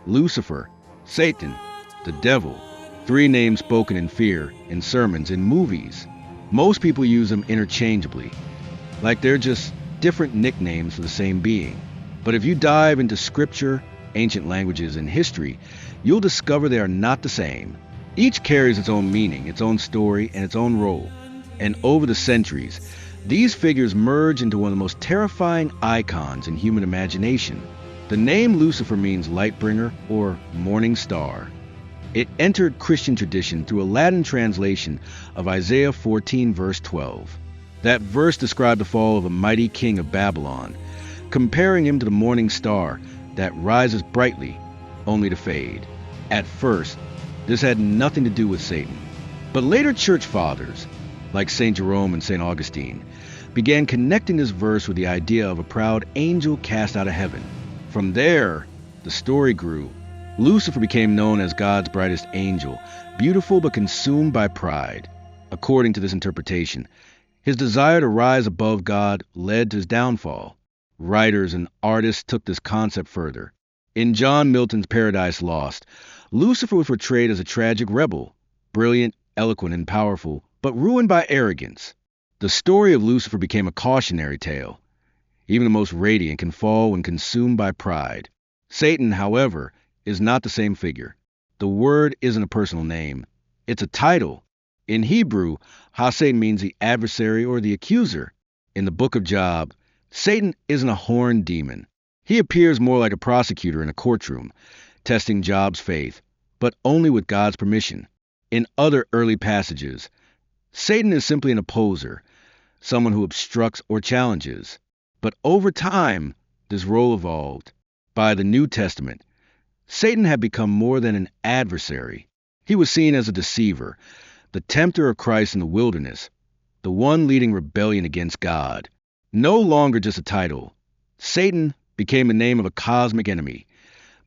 Lucifer, Satan, the devil, three names spoken in fear in sermons and movies. Most people use them interchangeably, like they're just different nicknames for the same being. But if you dive into scripture, ancient languages, and history, you'll discover they are not the same. Each carries its own meaning, its own story, and its own role. And over the centuries, these figures merge into one of the most terrifying icons in human imagination. The name Lucifer means light bringer or morning star. It entered Christian tradition through a Latin translation of Isaiah 14, verse 12. That verse described the fall of a mighty king of Babylon, comparing him to the morning star that rises brightly, only to fade. At first, this had nothing to do with Satan. But later church fathers, like St. Jerome and St. Augustine, began connecting this verse with the idea of a proud angel cast out of heaven. From there, the story grew. Lucifer became known as God's brightest angel, beautiful but consumed by pride. According to this interpretation, his desire to rise above God led to his downfall. Writers and artists took this concept further. In John Milton's Paradise Lost, Lucifer was portrayed as a tragic rebel, brilliant, eloquent, and powerful, but ruined by arrogance. The story of Lucifer became a cautionary tale. Even the most radiant can fall when consumed by pride. Satan, however, is not the same figure. The word isn't a personal name. It's a title. In Hebrew, Hased means the adversary or the accuser. In the book of Job, Satan isn't a horned demon. He appears more like a prosecutor in a courtroom, testing Job's faith, but only with God's permission. In other early passages, Satan is simply an opposer, someone who obstructs or challenges. But over time, this role evolved. By the New Testament, Satan had become more than an adversary. He was seen as a deceiver, the tempter of Christ in the wilderness, the one leading rebellion against God. No longer just a title, Satan became the name of a cosmic enemy,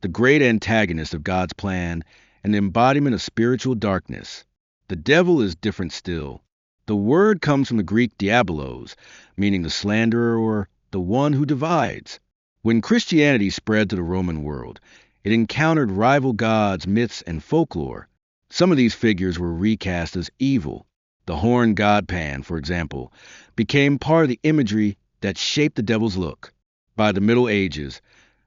the great antagonist of God's plan, and the embodiment of spiritual darkness. The devil is different still. The word comes from the Greek diabolos, meaning the slanderer or the one who divides. When Christianity spread to the Roman world, it encountered rival gods, myths, and folklore. Some of these figures were recast as evil. The horned god Pan, for example, became part of the imagery that shaped the devil's look. By the Middle Ages,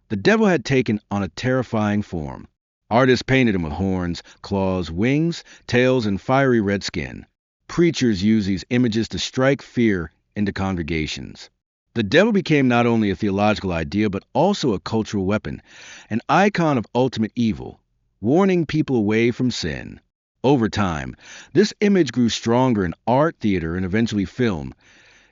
the devil had taken on a terrifying form. Artists painted him with horns, claws, wings, tails, and fiery red skin. Preachers used these images to strike fear into congregations. The devil became not only a theological idea, but also a cultural weapon, an icon of ultimate evil, warning people away from sin. Over time, this image grew stronger in art, theater, and eventually film,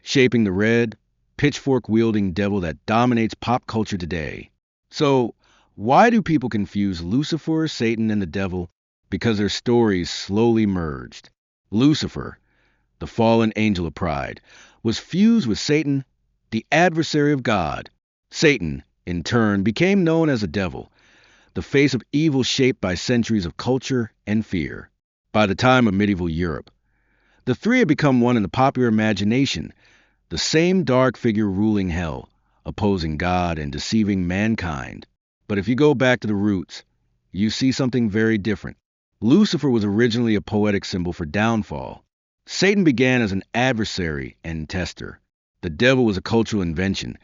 shaping the red, pitchfork-wielding devil that dominates pop culture today. So, why do people confuse Lucifer, Satan, and the devil? Because their stories slowly merged. Lucifer, the fallen angel of pride, was fused with Satan, the adversary of God. Satan, in turn, became known as the devil, the face of evil shaped by centuries of culture and fear. By the time of medieval Europe, the three had become one in the popular imagination, the same dark figure ruling hell, opposing God and deceiving mankind. But if you go back to the roots, you see something very different. Lucifer was originally a poetic symbol for downfall. Satan began as an adversary and tester. The devil was a cultural invention,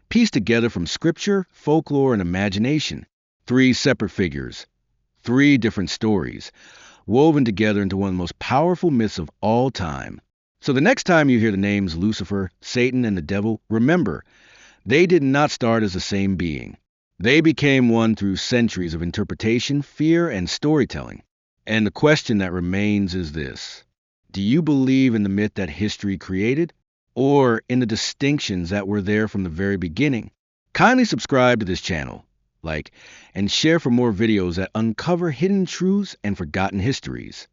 pieced together from scripture, folklore, and imagination. Three separate figures, three different stories, woven together into one of the most powerful myths of all time. So the next time you hear the names Lucifer, Satan, and the devil, remember, they did not start as the same being. They became one through centuries of interpretation, fear, and storytelling. And the question that remains is this: do you believe in the myth that history created, or in the distinctions that were there from the very beginning? Kindly subscribe to this channel, like, and share for more videos that uncover hidden truths and forgotten histories.